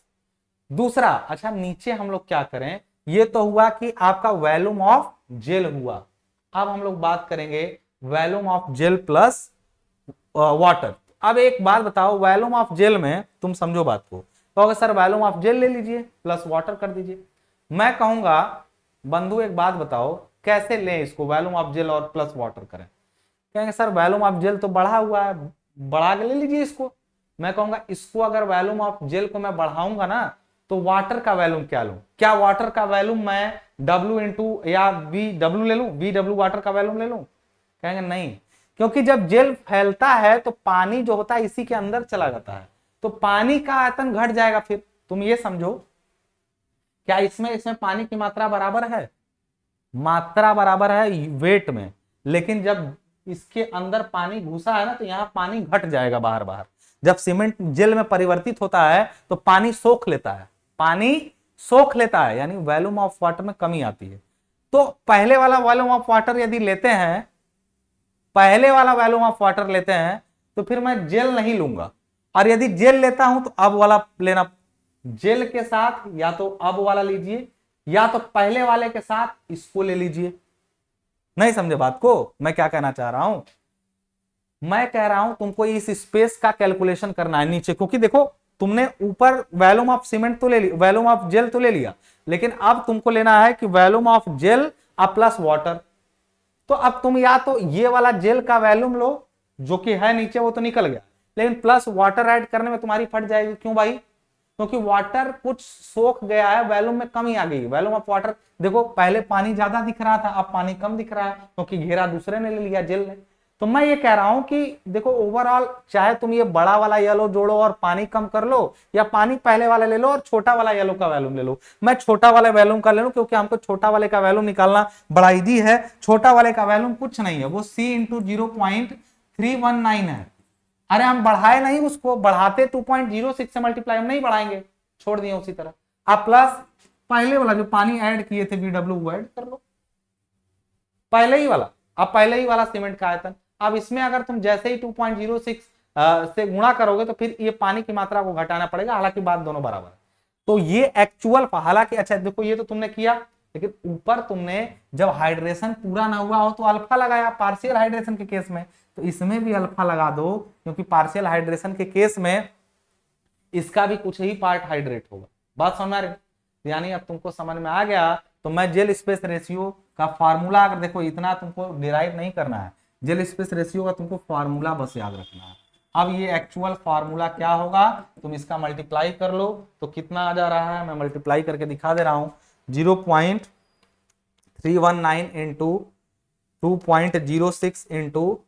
[SPEAKER 1] दूसरा, अच्छा नीचे हम लोग क्या करें, ये तो हुआ कि आपका वॉल्यूम ऑफ जेल हुआ। अब हम लोग बात करेंगे volume of gel plus water. अब एक बात बताओ, वॉल्यूम ऑफ जेल में तुम समझो बात को, तो अगर सर वॉल्यूम ऑफ जेल ले लीजिए प्लस वाटर कर दीजिए। मैं कहूंगा बंधु एक बात बताओ कैसे लें इसको, वॉल्यूम ऑफ जेल और प्लस वाटर करें। कहेंगे सर वॉल्यूम ऑफ जेल तो बढ़ा हुआ है, बढ़ा के ले लीजिए इसको, मैं कहूंगा इसको अगर वॉल्यूम ऑफ जेल को मैं बढ़ाऊंगा ना तो वाटर का वॉल्यूम क्या लूं, क्या वाटर का वॉल्यूम मैं W इंटू या VW ले लूं, VW वाटर का वॉल्यूम ले लूं? कहेंगे नहीं, क्योंकि जब जेल फैलता है तो पानी जो होता है इसी के अंदर चला जाता है, तो पानी का आयतन घट जाएगा। फिर तुम ये समझो, क्या इसमें इसमें पानी की मात्रा बराबर है? मात्रा बराबर है वेट में, लेकिन जब इसके अंदर पानी घुसा है ना तो यहाँ पानी घट जाएगा बाहर बाहर। जब सीमेंट जेल में परिवर्तित होता है तो पानी सोख लेता है, पानी सोख लेता है, यानी वॉल्यूम ऑफ वाटर में कमी आती है। तो पहले वाला वॉल्यूम ऑफ वाटर यदि लेते हैं, पहले वाला वॉल्यूम ऑफ वाटर लेते हैं तो फिर मैं जेल नहीं लूंगा, और यदि जेल लेता हूं तो अब वाला लेना, जेल के साथ या तो अब वाला लीजिए या तो पहले वाले के साथ इसको ले लीजिए। नहीं समझे बात को? मैं क्या कहना चाह रहा हूं, मैं कह रहा हूं तुमको इस स्पेस का कैलकुलेशन करना है नीचे, क्योंकि देखो तुमने ऊपर वॉल्यूम ऑफ सीमेंट तो ले लिया, वॉल्यूम ऑफ जेल तो ले लिया, लेकिन अब तुमको लेना है कि वॉल्यूम ऑफ जेल अब प्लस वाटर। तो अब तुम या तो ये वाला जेल का वॉल्यूम लो जो कि है नीचे, वो तो निकल गया, लेकिन प्लस वाटर ऐड करने में तुम्हारी फट जाएगी। क्यों भाई? क्योंकि वाटर कुछ सोख गया है, वॉल्यूम में कमी आ गई। वॉल्यूम ऑफ वाटर देखो, पहले पानी ज्यादा दिख रहा था, अब पानी कम दिख रहा है, क्योंकि घेरा दूसरे ने ले लिया, जेल ने। तो मैं ये कह रहा हूं कि देखो ओवरऑल चाहे तुम ये बड़ा वाला येलो जोड़ो और पानी कम कर लो, या पानी पहले वाला ले लो और छोटा वाला येलो का वॉल्यूम ले लो। मैं छोटा वाले वॉल्यूम का ले लूं क्योंकि हमको छोटा वाले का वॉल्यूम निकालना बड़ा इजी है। छोटा वाले का वॉल्यूम कुछ नहीं है, वो C इंटू 0.319 है। अरे हम बढ़ाए नहीं, उसको बढ़ाते 2.06 से मल्टीप्लाई, हम नहीं बढ़ाएंगे, छोड़ दिए उसी तरह। अब प्लस पहले वाला जो पानी ऐड किए थे VW वो ऐड कर लो, पहले ही वाला। अब पहले ही वाला सीमेंट का आयतन, अब इसमें अगर तुम जैसे ही 2.06 से गुणा करोगे तो फिर ये पानी की मात्रा को घटाना पड़ेगा, हालांकि बात दोनों बराबर है। तो ये एक्चुअल, हालांकि अच्छा देखो ये तो तुमने किया, लेकिन ऊपर तुमने जब हाइड्रेशन पूरा ना हुआ हो तो अल्फा लगाया पार्शियल हाइड्रेशन के केस में, तो इसमें भी अल्फा लगा दो, क्योंकि पार्शियल हाइड्रेशन के केस में इसका भी कुछ ही पार्ट हाइड्रेट होगा। बात समझ रहे? यानी अब तुमको समझ में आ गया। तो मैं जेल स्पेस रेशियो का फार्मूला, अगर देखो इतना तुमको डिराइव नहीं करना है, जेल स्पेस रेशियो का तुमको फार्मूला बस याद रखना है। अब ये एक्चुअल फार्मूला क्या होगा, तुम इसका मल्टीप्लाई कर लो तो कितना आ जा रहा है, मैं मल्टीप्लाई करके दिखा दे रहा हूं। 0.319 इंटू 2.06 इंटू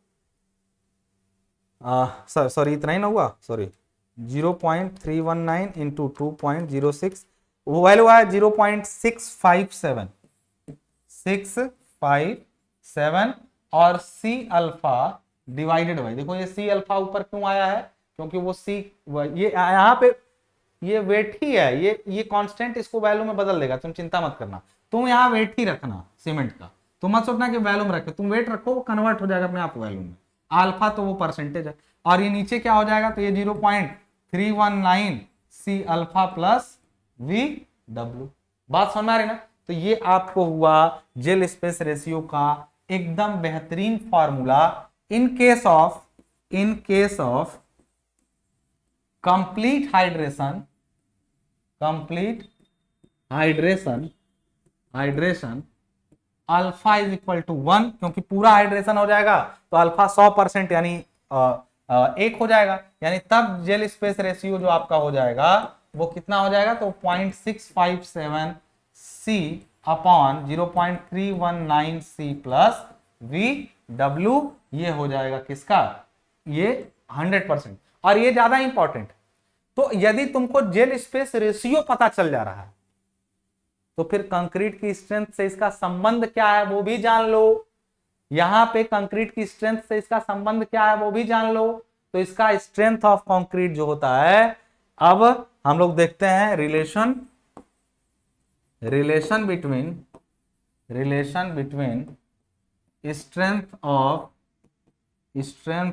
[SPEAKER 1] सॉरी इतना ही ना हुआ, सॉरी 0.319 इंटू 2.06, वो वैल्यू है 0.657 और C अल्फा डिवाइडेड बाई, देखो ये C अल्फा ऊपर क्यों आया है, क्योंकि वो C ये यहाँ पे ये वेट ही है, ये कांस्टेंट इसको वैल्यू में बदल देगा, तुम चिंता मत करना। तुम यहाँ वेट ही रखना सीमेंट का, तुम मत सोचना कि वैल्यू में रखे, तुम वेट रखो वो कन्वर्ट हो जाएगा अपने आप वैल्यू में। अल्फा तो वो परसेंटेज है, और ये नीचे क्या हो जाएगा, तो ये 0.319 C अल्फा प्लस VW। बात समझ आ रही ना? तो ये आपको हुआ जेल स्पेस रेशियो का एकदम बेहतरीन formula in case of complete hydration alpha is equal to 1, क्योंकि पूरा हाइड्रेशन हो जाएगा तो अल्फा 100% यानी 1 हो जाएगा, यानी तब जेल स्पेस रेशियो जो आपका हो जाएगा वो कितना हो जाएगा, तो 0.657 C upon 0.319 C plus VW, ये हो जाएगा किसका, ये 100%। और ये ज्यादा इंपॉर्टेंट, तो यदि तुमको जेल स्पेस रेशियो पता चल जा रहा है तो फिर कंक्रीट की स्ट्रेंथ से इसका संबंध क्या है वो भी जान लो। यहां पे कंक्रीट की स्ट्रेंथ से इसका संबंध क्या है वो भी जान लो। तो इसका स्ट्रेंथ ऑफ कंक्रीट जो होता है, अब हम लोग देखते हैं relation between strength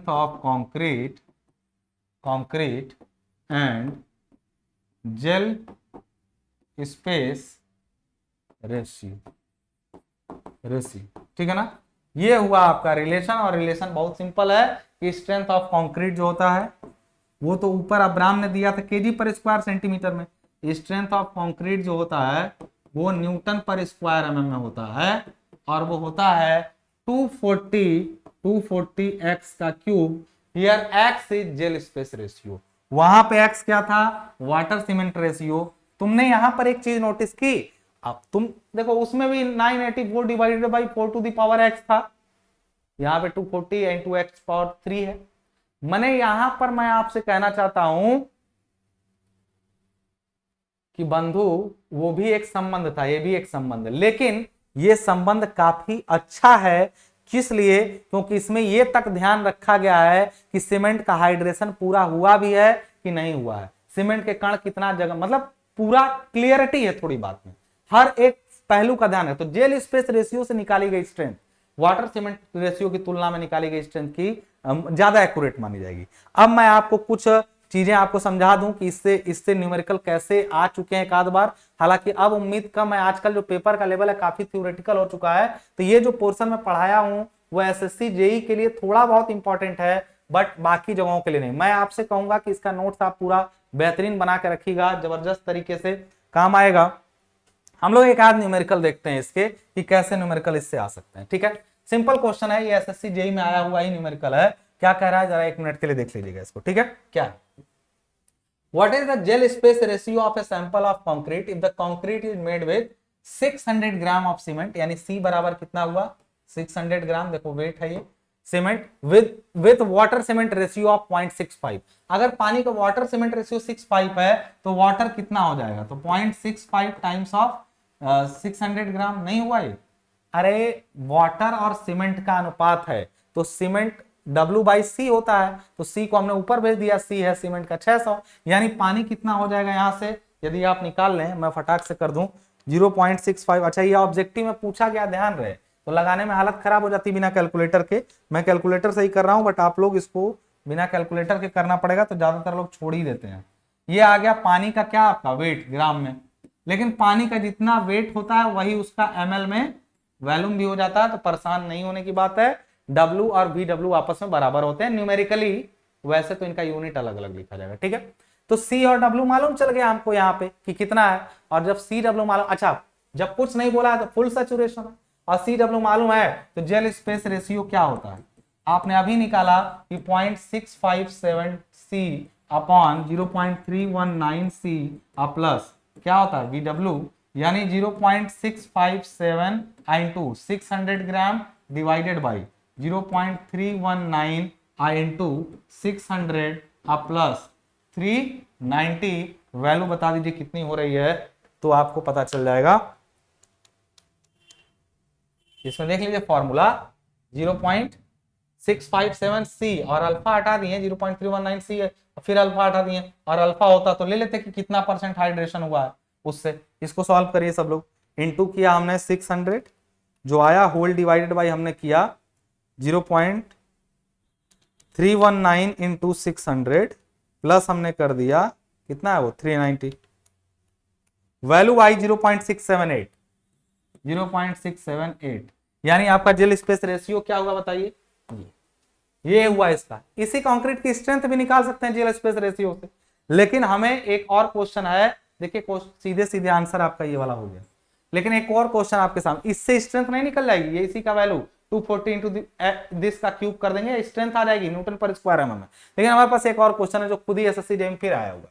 [SPEAKER 1] of concrete and gel space ratio, ठीक है ना? ये हुआ आपका रिलेशन, और रिलेशन बहुत सिंपल है कि स्ट्रेंथ ऑफ कंक्रीट जो होता है वो तो ऊपर अब्राम ने दिया था केजी पर स्क्वायर सेंटीमीटर में, स्ट्रेंथ ऑफ कंक्रीट जो होता है वो न्यूटन पर स्क्वायर mm में होता है, और वो होता है 240 x का cube. Here x is gel space ratio, वहां पे x क्या था, वाटर सीमेंट रेशियो। तुमने यहां पर एक चीज नोटिस की, अब तुम देखो उसमें भी 984 divided by 4 to the power x था, यहाँ पे 240 इंटू एक्स पावर 3 है। मैंने यहां पर मैं आपसे कहना चाहता हूं कि बंधु वो भी एक संबंध था, ये भी एक संबंध, लेकिन ये संबंध काफी अच्छा है। किस लिए? क्योंकि इसमें ये तक ध्यान रखा गया है कि सीमेंट का हाइड्रेशन पूरा हुआ भी है कि नहीं हुआ है, सीमेंट के कण कितना जगह, मतलब पूरा क्लियरिटी है थोड़ी बात में, हर एक पहलू का ध्यान है। तो जेल स्पेस रेशियो से निकाली गई स्ट्रेंथ वाटर सीमेंट रेशियो की तुलना में निकाली गई स्ट्रेंथ की ज्यादा एक्यूरेट मानी जाएगी। अब मैं आपको कुछ चीजें आपको समझा दूं कि इससे न्यूमेरिकल कैसे आ चुके हैं एक आध बार। हालांकि अब उम्मीद कम है, आजकल जो पेपर का लेवल है काफी थ्योरेटिकल हो चुका है, तो ये जो पोर्शन में पढ़ाया हूं वो एसएससी जेई के लिए थोड़ा बहुत इंपॉर्टेंट है, बट बाकी जगहों के लिए नहीं। मैं आपसे कहूंगा कि इसका नोट्स आप पूरा बेहतरीन बना के रखिएगा, जबरदस्त तरीके से काम आएगा। हम लोग एक आध न्यूमेरिकल देखते हैं इसके कि कैसे न्यूमेरिकल इससे आ सकते हैं। ठीक है, सिंपल क्वेश्चन है, ये एसएससी जेई में आया हुआ ही न्यूमेरिकल है। क्या कह रहा है जरा एक मिनट के लिए देख लीजिएगा इसको। ठीक है, क्या What is the gel space ratio of a sample of concrete if the concrete is made with 600 gram of cement, यानी C बराबर कितना हुआ 600 ग्राम, देखो वेट है ये, cement with water cement ratio of 0.65। अगर पानी का वाटर सीमेंट रेशियो 6.5 है तो वाटर कितना हो जाएगा, तो 0.65 टाइम्स ऑफ 600 ग्राम, नहीं हुआ ये। अरे वाटर और सीमेंट का अनुपात है, तो सीमेंट W/C होता है, तो C को हमने ऊपर भेज दिया, C है सीमेंट का 600, यानी पानी कितना हो जाएगा यहां से, यदि आप निकाल लें, मैं फटाक से कर दूं 0.65। अच्छा ये ऑब्जेक्टिव में पूछा गया, ध्यान रहे, तो लगाने में हालत खराब हो जाती बिना कैलकुलेटर के। मैं कैलकुलेटर से ही कर रहा हूं, बट आप लोग इसको बिना कैलकुलेटर के करना पड़ेगा, तो ज्यादातर लोग छोड़ ही देते हैं। ये आ गया पानी का क्या आपका वेट ग्राम में, लेकिन पानी का जितना वेट होता है वही उसका ml में वॉल्यूम भी हो जाता है, तो परेशान नहीं होने की बात है। W और VW आपस में बराबर होते हैं न्यूमेरिकली, वैसे तो इनका यूनिट अलग अलग लिखा जाएगा। ठीक है, तो C और W मालूम चल गया हमको यहाँ पे कि कितना है, और जब CW मालूम, अच्छा जब कुछ नहीं बोला है तो फुल सैचुरेशन है, और CW मालूम है तो जेल स्पेस रेशियो क्या होता है, आपने अभी निकाला कि 0.657 C अपॉन 0.319 C प्लस क्या होता है VW, यानी 0.657 into 600 gram divided by 0.319 into 600 plus 390, value बता दीजिए कितनी हो रही है, तो आपको पता चल जाएगा। इसमें देख लीजिए फॉर्मूला 0.657 C और अल्फा हटा दिए 0.319 C, फिर अल्फा हटा दिए, और अल्फा होता तो ले लेते कि कितना परसेंट हाइड्रेशन हुआ है उससे। इसको सॉल्व करिए सब लोग, इनटू किया हमने 600 जो आया, होल डिवाइडेड बाई हमने किया 0.319 इंटू 600 प्लस हमने कर दिया कितना है वो 390, वैल्यू आई 0.678, यानी आपका जेल स्पेस रेशियो क्या हुआ बताइए, ये हुआ इसका। इसी कंक्रीट की स्ट्रेंथ भी निकाल सकते हैं जेल स्पेस रेशियो से, लेकिन हमें एक और क्वेश्चन है, देखिए सीधे सीधे आंसर आपका ये वाला हो गया, लेकिन एक और क्वेश्चन आपके सामने, इससे स्ट्रेंथ नहीं निकल जाएगी, ये इसी का वैल्यू 240 इंटू दिस का क्यूब कर देंगे, स्ट्रेंथ आ जाएगी न्यूटन पर स्क्वायर एमएम में। लेकिन हमारे पास एक और क्वेश्चन है जो खुद ही एसएससी जेईई में फिर आया हुआ है।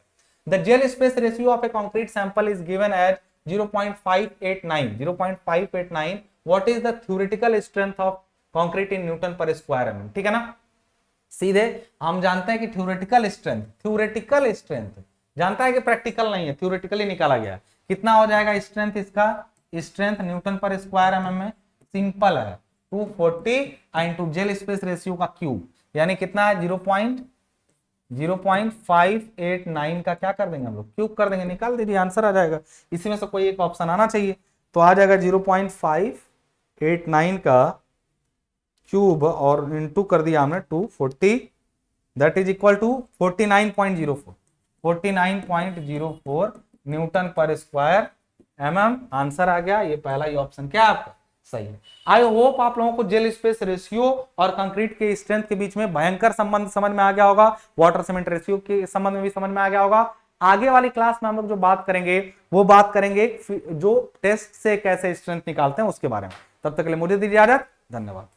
[SPEAKER 1] The gel space ratio of a concrete sample is given as 0.589 what is the theoretical strength of concrete in newton per square mm. ठीक है ना, सीधे हम जानते हैं कि थ्योरेटिकल स्ट्रेंथ जानता है कि प्रैक्टिकल नहीं है, थ्योरेटिकली निकाला गया, कितना हो जाएगा स्ट्रेंथ इसका, strength Newton per square MM में सिंपल है 240 इंटू जेल स्पेस रेशियो का क्यूब, यानी कितना है 0.589 का क्या कर देंगे हम लोग, क्यूब कर देंगे, निकाल दीजिए आंसर आ जाएगा। इसी में से कोई एक ऑप्शन आना चाहिए, तो आ जाएगा 0.589 का क्यूब और इनटू कर दिया हमने 240, that is equal to 49.04 newton per square mm, answer आ गया। ये पहला ही ऑप्शन क्या आपका सही है। आई होप आप लोगों को जेल स्पेस रेशियो और कंक्रीट के स्ट्रेंथ के बीच में भयंकर संबंध समझ में आ गया होगा, वाटर सीमेंट रेशियो के संबंध में भी समझ में आ गया होगा। आगे वाली क्लास में हम लोग जो बात करेंगे वो बात करेंगे जो टेस्ट से कैसे स्ट्रेंथ निकालते हैं उसके बारे में। तब तक के लिए मुझे दीजिए इजाजत, धन्यवाद।